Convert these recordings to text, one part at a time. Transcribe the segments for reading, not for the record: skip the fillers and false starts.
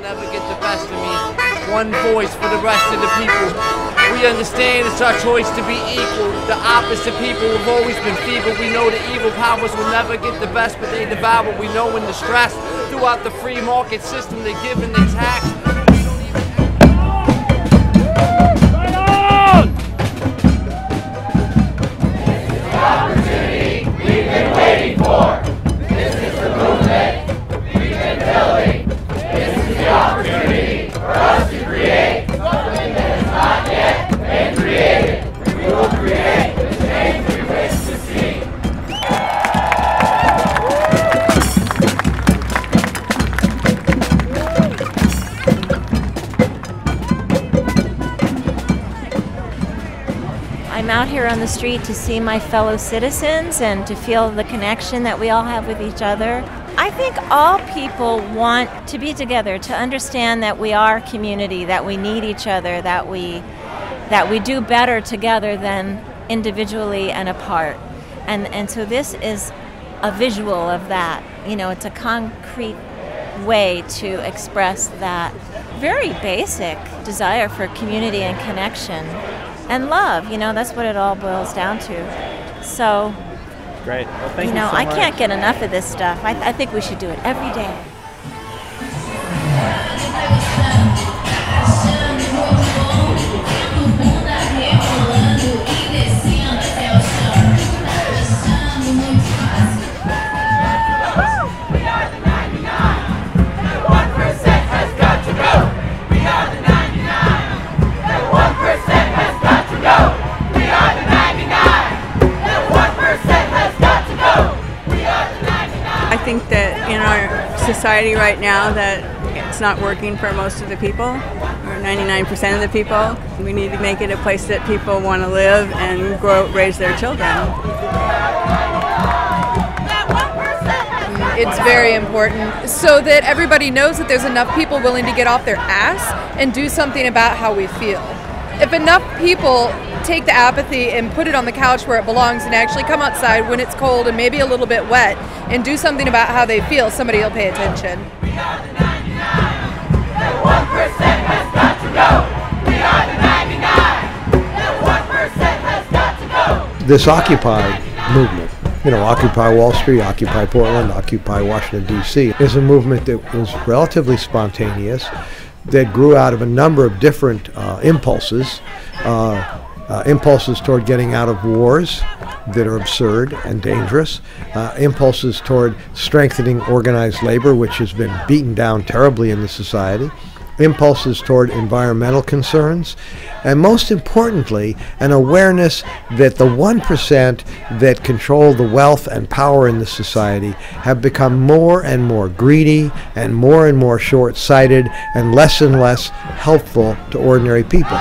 never get the best of me. One voice for the rest of the people. We understand it's our choice to be equal. The opposite people have always been feeble. We know the evil powers will never get the best, but they devour what we know in the stress. Throughout the free market system, they give and they tax. I'm out here on the street to see my fellow citizens and to feel the connection that we all have with each other. I think all people want to be together, to understand that we are community, that we need each other, that we do better together than individually and apart. And so this is a visual of that. You know, it's a concrete way to express that very basic desire for community and connection. And love, you know, that's what it all boils down to. So, great. Well, thank you know, you so I much. can't get enough of this stuff. I think we should do it every day. I think that in our society right now that it's not working for most of the people, or 99% of the people. We need to make it a place that people want to live and raise their children. It's very important so that everybody knows that there's enough people willing to get off their ass and do something about how we feel. If enough people take the apathy and put it on the couch where it belongs and actually come outside when it's cold and maybe a little bit wet and do something about how they feel, somebody will pay attention. We are the 99. That 1% has got to go. We are the 99. That 1% has got to go. This Occupy movement, you know, Occupy Wall Street, Occupy Portland, Occupy Washington, D.C., is a movement that was relatively spontaneous, that grew out of a number of different impulses. Impulses toward getting out of wars that are absurd and dangerous, impulses toward strengthening organized labor, which has been beaten down terribly in the society, impulses toward environmental concerns, and most importantly, an awareness that the 1% that control the wealth and power in the society have become more and more greedy and more short-sighted and less helpful to ordinary people.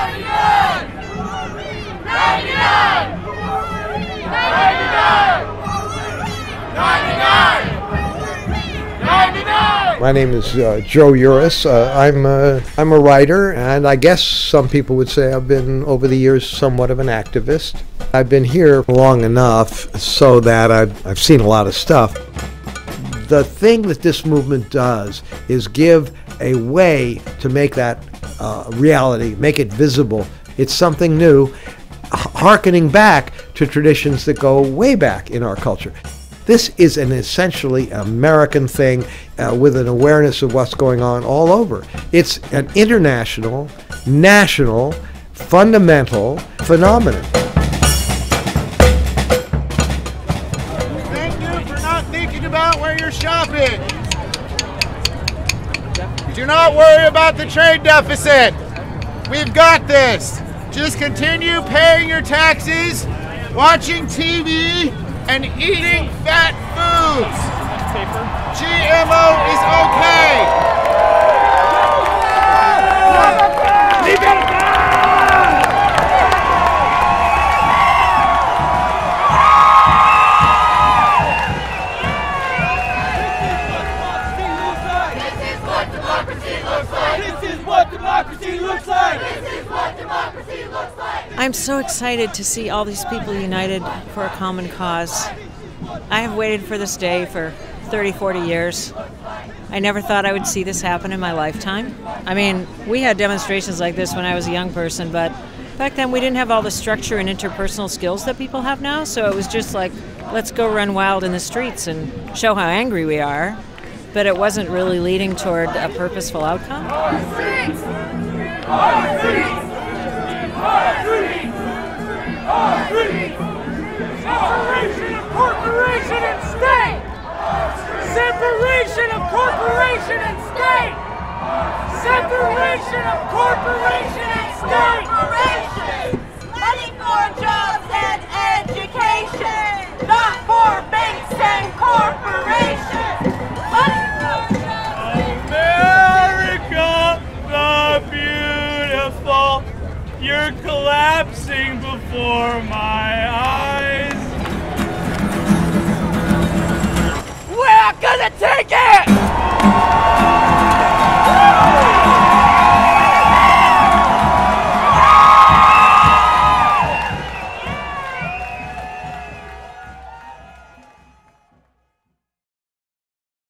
My name is Joe Uris. I'm a writer, and I guess some people would say I've been, over the years, somewhat of an activist. I've been here long enough so that I've seen a lot of stuff. The thing that this movement does is give a way to make that reality, make it visible. It's something new, hearkening back to traditions that go way back in our culture. This is an essentially American thing with an awareness of what's going on all over. It's an international, national, fundamental phenomenon. Thank you for not thinking about where you're shopping. Do not worry about the trade deficit. We've got this. Just continue paying your taxes, watching TV, and eating fat foods. GMO is okay. Leave it alone. This is what democracy looks like. This is what democracy looks like. This is what democracy looks like. I'm so excited to see all these people united for a common cause. I have waited for this day for 30, 40 years. I never thought I would see this happen in my lifetime. I mean, we had demonstrations like this when I was a young person, but back then we didn't have all the structure and interpersonal skills that people have now, so it was just like, let's go run wild in the streets and show how angry we are, but it wasn't really leading toward a purposeful outcome. Our streets! Our streets! Our streets! Our streets! Separation of corporation and state! Separation of corporation and state! Separation of corporation and state! Money for jobs and education, not for banks and corporations. Money for jobs. America the beautiful, you're collapsing before my eyes.